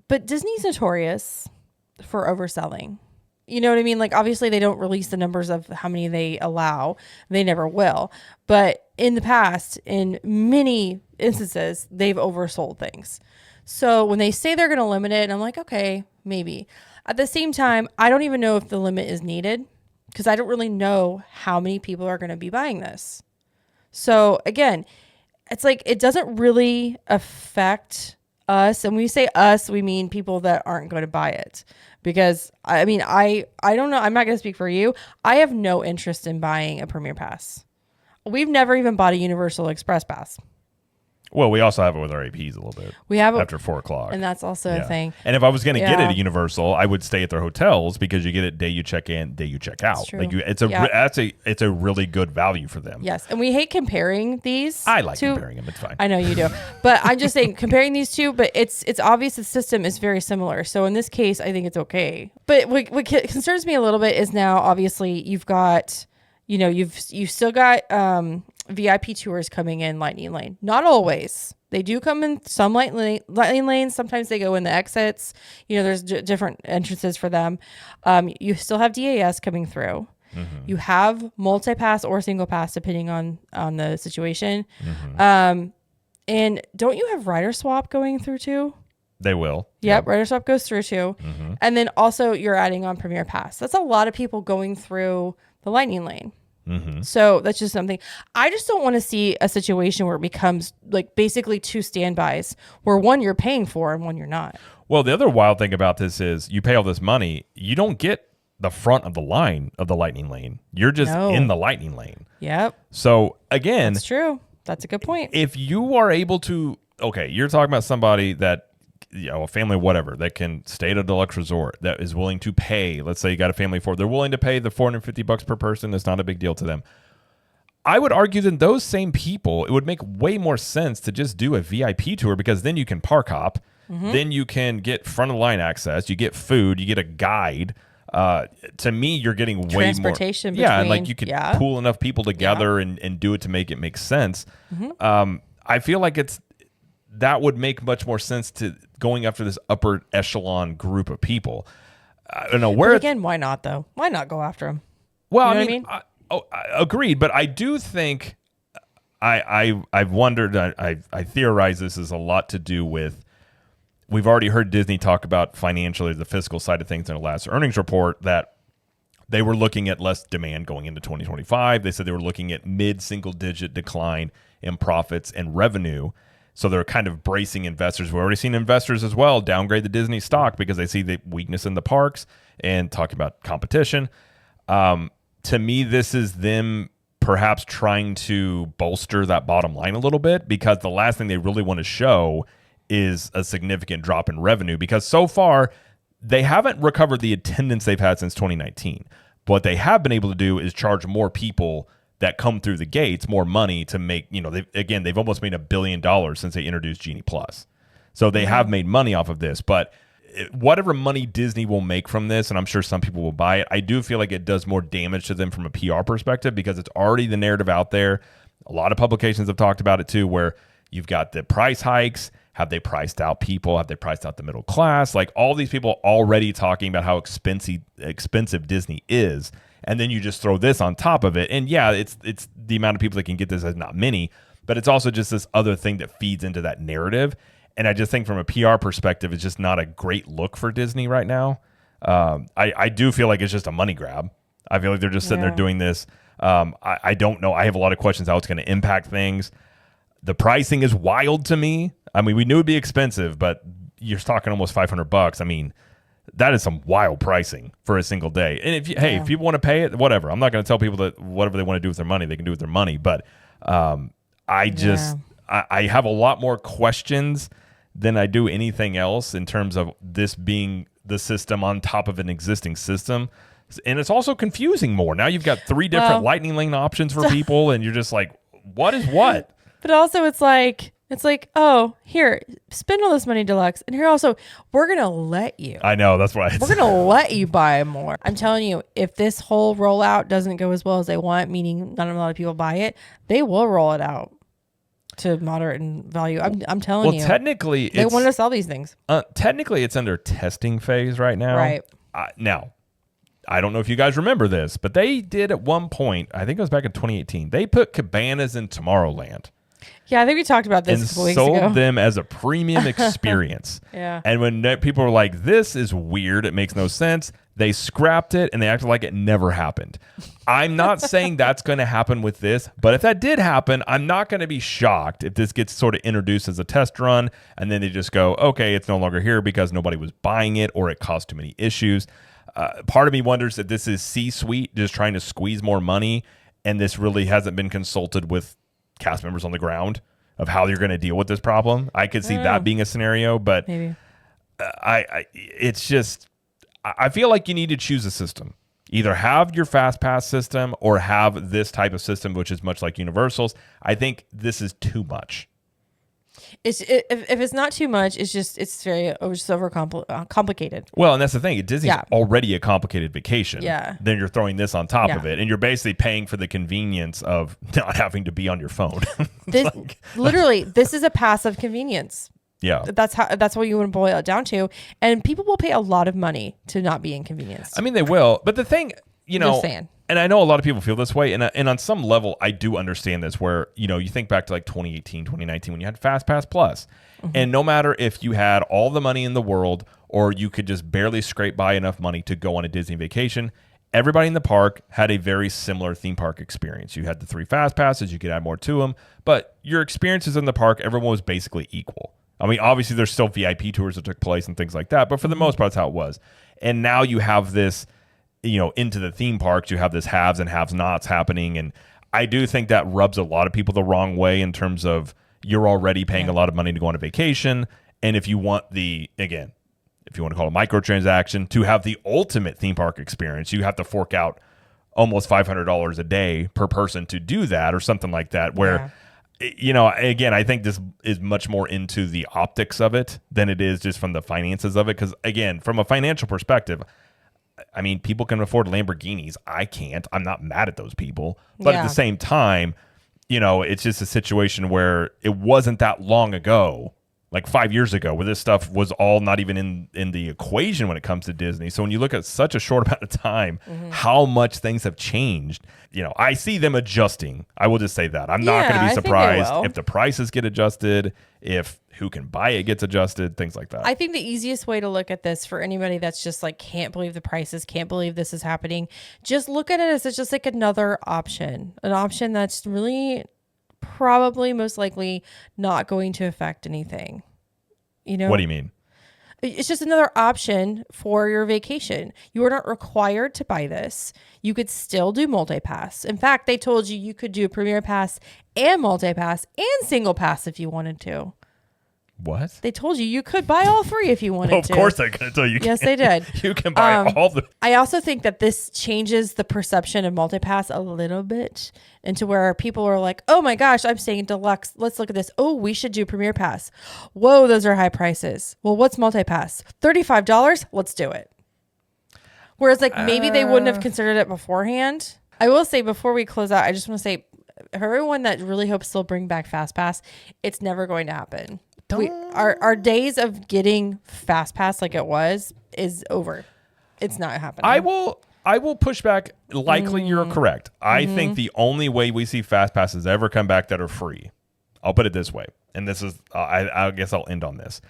But Disney's notorious for overselling. You know what I mean? Like, obviously, they don't release the numbers of how many they allow. They never will. But in the past, in many instances, they've oversold things. So when they say they're going to limit it, I'm like, okay, maybe. At the same time, I don't even know if the limit is needed, because I don't really know how many people are going to be buying this. So again, it's like it doesn't really affect us. And when we say us, we mean people that aren't going to buy it. Because I mean, I don't know. I'm not going to speak for you. I have no interest in buying a Premier Pass. We've never even bought a Universal Express Pass. Well, we also have it with our APs a little bit. We have after 4 o'clock. and that's also a Yeah. thing. And if I was going to get it Yeah. at Universal, I would stay at their hotels, because you get it day you check in, day you check out. true. Like it's Yeah. it's a really good value for them. Yes, and we hate comparing these. I like to- comparing them. It's fine. I know you do, but I'm just saying comparing these two. But it's obvious the system is very similar. So in this case, I think it's okay. But what concerns me a little bit is now obviously you've got, you know, you've still got VIP tours coming in Lightning Lane. Not always. They do come in some Lightning lanes. Sometimes they go in the exits. You know, there's different entrances for them. You still have DAS coming through. Mm-hmm. You have multi-pass or single pass depending on the situation. Mm-hmm. And don't you have rider swap going through too? They will. Yep, rider swap goes through too. Mm-hmm. And then also you're adding on Premier Pass. That's a lot of people going through the Lightning Lane. Mm-hmm. So that's just something. I just don't want to see a situation where it becomes like basically two standbys, where one you're paying for and one you're not. Well, the other wild thing about this is you pay all this money, you don't get the front of the line of the Lightning Lane. You're just in the Lightning Lane. Yep. So again, That's true. That's a good point. if you are able to, okay, you're talking about somebody that, you know, a family, whatever, that can stay at a deluxe resort, that is willing to pay. Let's say you got a family of 4, they're willing to pay the $450 per person. It's not a big deal to them. I would argue that those same people, it would make way more sense to just do a VIP tour, because then you can park hop, then you can get front of the line access, you get food, you get a guide. To me, you're getting way more Transportation yeah, and like between- you could yeah. pool enough people together and do it to make it make sense. I feel like that would make much more sense to going after this upper echelon group of people. I don't know where. But again, why not though? Why not go after them? Well, You know I what I mean, mean? I agreed, but I do think I've wondered. I theorize this is a lot to do with. We've already heard Disney talk about financially the fiscal side of things in the last earnings report, that they were looking at less demand going into 2025. They said they were looking at mid-single-digit decline in profits and revenue. So they're kind of bracing investors. We've already seen investors as well downgrade the Disney stock because they see the weakness in the parks and talking about competition. To me, this is them perhaps trying to bolster that bottom line a little bit, because the last thing they really want to show is a significant drop in revenue, because so far they haven't recovered the attendance they've had since 2019. What they have been able to do is charge more people that come through the gates more money to make, you know, they've almost made $1 billion since they introduced Genie Plus. So they have made money off of this, but whatever money Disney will make from this, and I'm sure some people will buy it, I do feel like it does more damage to them from a PR perspective because it's already the narrative out there. A lot of publications have talked about it too, where you've got the price hikes. Have they priced out people? Have they priced out the middle class? Like all these people already talking about how expensive Disney is. And then you just throw this on top of it. And yeah, it's the amount of people that can get this is not many, but it's also just this other thing that feeds into that narrative. And I just think from a PR perspective, it's just not a great look for Disney right now. I do feel like it's just a money grab. I feel like they're just sitting there doing this. I don't know. I have a lot of questions how it's going to impact things. The pricing is wild to me. I mean, we knew it'd be expensive, but you're talking almost $500. I mean, that is some wild pricing for a single day. And if people want to pay it, whatever. I'm not going to tell people that whatever they want to do with their money, they can do with their money. But I have a lot more questions than I do anything else in terms of this being the system on top of an existing system. And it's also confusing more. Now you've got 3 different lightning lane options for people, and you're just like, what is what? But also it's like, oh, here, spend all this money, Deluxe. And here also, we're going to let you. I know, that's right. We're going to let you buy more. I'm telling you, if this whole rollout doesn't go as well as they want, meaning not a lot of people buy it, they will roll it out to moderate in value. I'm telling you. Well, technically, they want to sell these things. Technically, it's under testing phase right now. Right. Now, I don't know if you guys remember this, but they did at one point, I think it was back in 2018, they put cabanas in Tomorrowland. Yeah, I think we talked about this and a couple weeks ago. sold them as a premium experience. Yeah. And when people were like, this is weird, it makes no sense, they scrapped it and they acted like it never happened. I'm not saying that's going to happen with this, but if that did happen, I'm not going to be shocked if this gets sort of introduced as a test run and then they just go, okay, it's no longer here because nobody was buying it or it caused too many issues. Part of me wonders if this is C-suite just trying to squeeze more money and this really hasn't been consulted with cast members on the ground of how you're going to deal with this problem. I could see that being a scenario, but Maybe. It's just, I feel like you need to choose a system. Either have your fast pass system or have this type of system, which is much like Universal's. I think this is too much. If it's not too much, it's very complicated. Well, and that's the thing. Disney's already a complicated vacation. Yeah. Then you're throwing this on top of it, and you're basically paying for the convenience of not having to be on your phone. This this is a passive convenience. Yeah. That's what you want to boil it down to. And people will pay a lot of money to not be inconvenienced. I mean, they will. But the thing, Just saying. And I know a lot of people feel this way, and on some level, I do understand this, where, you think back to like 2018, 2019, when you had Fast Pass Plus, and no matter if you had all the money in the world or you could just barely scrape by enough money to go on a Disney vacation, everybody in the park had a very similar theme park experience. You had the 3 Fast Passes, you could add more to them, but your experiences in the park, everyone was basically equal. I mean, obviously, there's still VIP tours that took place and things like that, but for the most part, that's how it was. And now you have this, into the theme parks, you have this haves and have-nots happening. And I do think that rubs a lot of people the wrong way in terms of you're already paying a lot of money to go on a vacation. And if you want if you want to call it a microtransaction, to have the ultimate theme park experience, you have to fork out almost $500 a day per person to do that or something like that, where, again, I think this is much more into the optics of it than it is just from the finances of it. Because, again, from a financial perspective, I mean, people can afford Lamborghinis. I can't. I'm not mad at those people. But at the same time, it's just a situation where it wasn't that long ago, like 5 years ago, where this stuff was all not even in the equation when it comes to Disney. So when you look at such a short amount of time, how much things have changed, I see them adjusting. I will just say that. I'm not going to be surprised if the prices get adjusted, if who can buy it gets adjusted, things like that. I think the easiest way to look at this for anybody that's just like, can't believe the prices, can't believe this is happening, just look at it as it's just like another option, an option that's really probably most likely not going to affect anything. What do you mean? It's just another option for your vacation. You are not required to buy this. You could still do multi-pass. In fact, they told you could do a Premier Pass and multi-pass and single pass if you wanted to. What? They told you could buy all 3 if you wanted Well, of to. course they're going to tell you. Yes, they did. You can buy all the. I also think that this changes the perception of multipass a little bit into where people are like, oh my gosh, I'm staying deluxe. Let's look at this. Oh, we should do Premier Pass. Whoa, those are high prices. Well, what's multipass? $35. Let's do it. Whereas like maybe they wouldn't have considered it beforehand. I will say before we close out, I just want to say for everyone that really hopes they'll bring back FastPass, it's never going to happen. Our days of getting FastPass like it was is over. It's not happening. I will push back. Likely you're correct. I think the only way we see fast passes ever come back that are free, I'll put it this way, and this is I guess I'll end on this.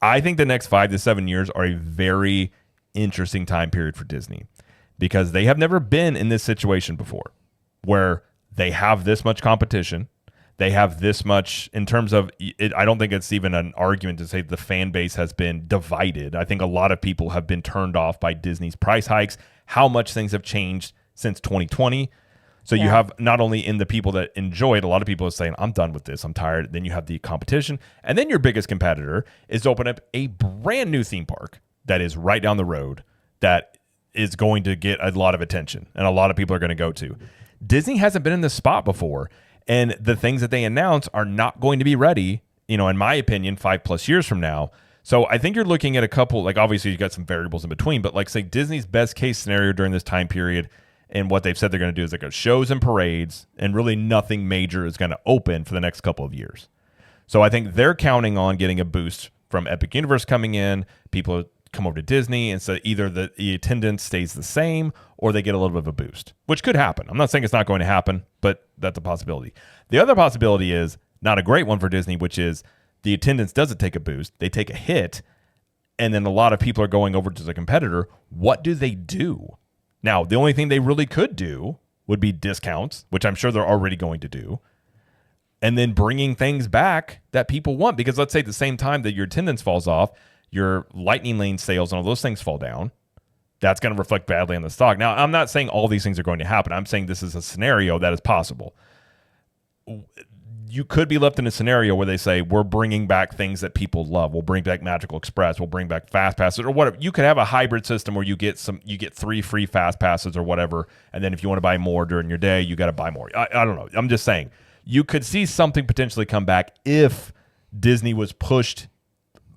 I think the next 5 to 7 years are a very interesting time period for Disney because they have never been in this situation before where they have this much competition. They have this much in terms of it. I don't think it's even an argument to say the fan base has been divided. I think a lot of people have been turned off by Disney's price hikes, how much things have changed since 2020. So you have not only in the people that enjoy it, a lot of people are saying, I'm done with this. I'm tired. Then you have the competition. And then your biggest competitor is to open up a brand new theme park that is right down the road that is going to get a lot of attention and a lot of people are going to go to. Disney hasn't been in this spot before. And the things that they announce are not going to be ready, in my opinion, 5+ years from now. So I think you're looking at a couple, like obviously you got some variables in between, but like say Disney's best case scenario during this time period and what they've said they're going to do is they go shows and parades and really nothing major is going to open for the next couple of years. So I think they're counting on getting a boost from Epic Universe coming in. People come over to Disney and so either the attendance stays the same or they get a little bit of a boost, which could happen. I'm not saying it's not going to happen, but that's a possibility. The other possibility is not a great one for Disney, which is the attendance doesn't take a boost. They take a hit, and then a lot of people are going over to the competitor. What do they do? Now, the only thing they really could do would be discounts, which I'm sure they're already going to do, and then bringing things back that people want. Because let's say at the same time that your attendance falls off, your Lightning Lane sales and all those things fall down. That's going to reflect badly on the stock. Now, I'm not saying all these things are going to happen. I'm saying this is a scenario that is possible. You could be left in a scenario where they say, we're bringing back things that people love. We'll bring back Magical Express. We'll bring back Fast Passes or whatever. You could have a hybrid system where you get 3 free Fast Passes or whatever. And then if you want to buy more during your day, you got to buy more. I don't know. I'm just saying you could see something potentially come back if Disney was pushed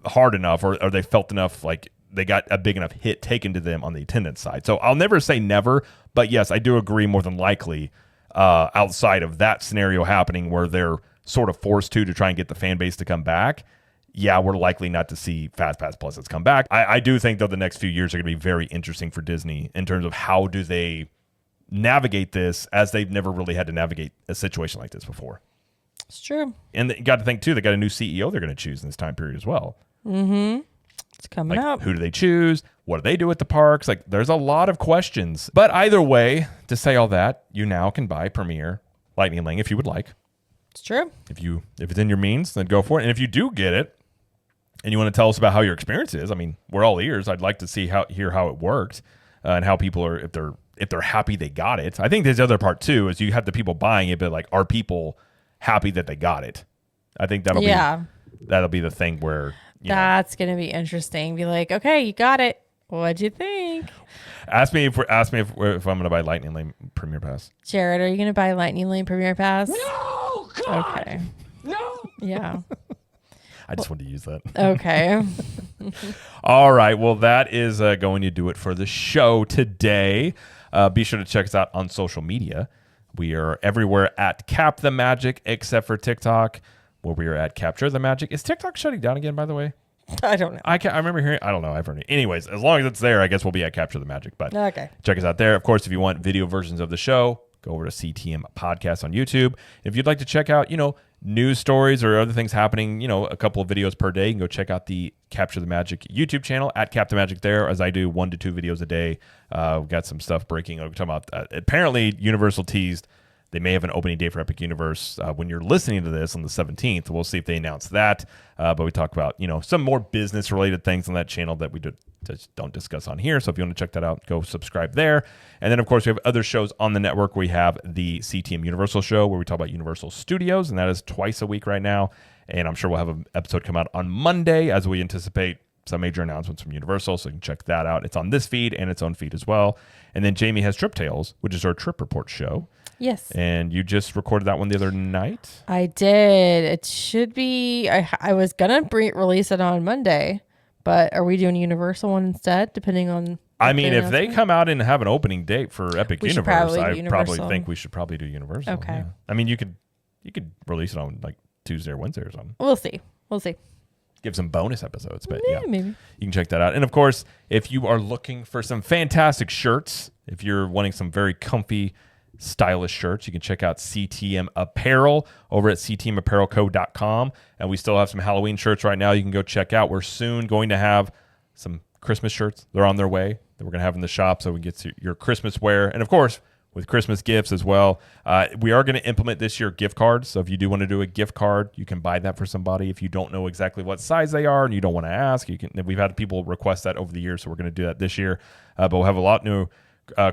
hard enough or they felt enough like they got a big enough hit taken to them on the attendance side. So I'll never say never, but yes, I do agree more than likely outside of that scenario happening where they're sort of forced to try and get the fan base to come back. Yeah, we're likely not to see Fast Pass Pluses come back. I do think, though, the next few years are going to be very interesting for Disney in terms of how do they navigate this as they've never really had to navigate a situation like this before. It's true. And you got to think, too, they got a new CEO they're going to choose in this time period as well. Mm-hmm. It's coming up. Who do they choose? What do they do at the parks? Like, there's a lot of questions. But either way, to say all that, you now can buy Premier Lightning Lane if you would like. It's true. If it's in your means, then go for it. And if you do get it, and you want to tell us about how your experience is, I mean, we're all ears. I'd like to hear how it worked and how people are if they're happy they got it. I think there's the other part too is you have the people buying it, but like, are people happy that they got it? I think that'll be the thing where. That's going to be interesting. Be like, okay, you got it. What'd you think? Ask me if I'm going to buy Lightning Lane Premier Pass. Jared, are you going to buy Lightning Lane Premier Pass? No, God. Okay. No. Yeah. I just wanted to use that. Okay. All right. Well, that is going to do it for the show today. Be sure to check us out on social media. We are everywhere at Cap the Magic, except for TikTok, where we are at Capture the Magic. Is TikTok shutting down again, by the way? I don't know. I remember hearing. I don't know. I've heard it. Anyways, as long as it's there, I guess we'll be at Capture the Magic. But Okay. Check us out there. Of course, if you want video versions of the show, go over to CTM Podcast on YouTube. If you'd like to check out, news stories or other things happening, a couple of videos per day, you can go check out the Capture the Magic YouTube channel at Cap the Magic there, as I do 1 to 2 videos a day. We've got some stuff breaking. We're talking about apparently Universal teased they may have an opening day for Epic Universe when you're listening to this on the 17th. We'll see if they announce that. But we talk about, some more business-related things on that channel that we just don't discuss on here. So if you want to check that out, go subscribe there. And then, of course, we have other shows on the network. We have the CTM Universal show where we talk about Universal Studios, and that is twice a week right now. And I'm sure we'll have an episode come out on Monday as we anticipate some major announcements from Universal. So you can check that out. It's on this feed and its own feed as well. And then Jamie has Trip Tales, which is our trip report show. Yes. And you just recorded that one the other night. I did. It should be. I was gonna release it on Monday, but are we doing a Universal one instead? Depending on. I mean, their if they announcement? come out and have an opening date for Epic We should Universe, probably do I probably Universal. think we should probably do Universal. Okay. Yeah. I mean, you could release it on like Tuesday or Wednesday or something. We'll see. We'll see. Give some bonus episodes, but Yeah, maybe. you can check that out. And of course, if you are looking for some fantastic shirts, if you're wanting some very comfy, stylish shirts, you can check out CTM Apparel over at ctmapparelco.com. And we still have some Halloween shirts right now you can go check out. We're soon going to have some Christmas shirts. They're on their way that we're going to have in the shop so we can get to your Christmas wear. And of course, with Christmas gifts as well. We are going to implement this year gift cards. So if you do want to do a gift card, you can buy that for somebody. If you don't know exactly what size they are and you don't want to ask, you can. We've had people request that over the years, so we're going to do that this year. But we'll have a lot new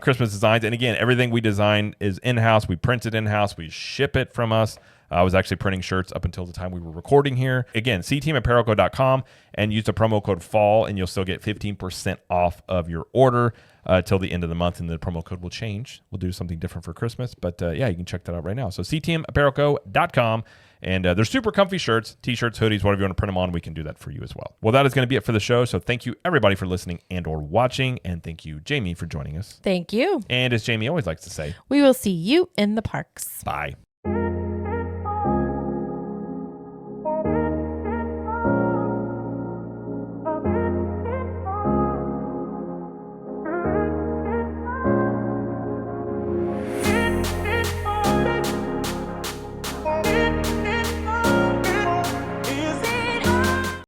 Christmas designs. And again, everything we design is in-house. We print it in-house. We ship it from us. I was actually printing shirts up until the time we were recording here. Again, ctmapparelco.com and use the promo code FALL and you'll still get 15% off of your order till the end of the month. And the promo code will change. We'll do something different for Christmas. But yeah, you can check that out right now. So ctmapparelco.com. And they're super comfy shirts, t-shirts, hoodies, whatever you want to print them on, we can do that for you as well. Well, that is going to be it for the show. So thank you, everybody, for listening and or watching. And thank you, Jamie, for joining us. Thank you. And as Jamie always likes to say, We will see you in the parks. bye.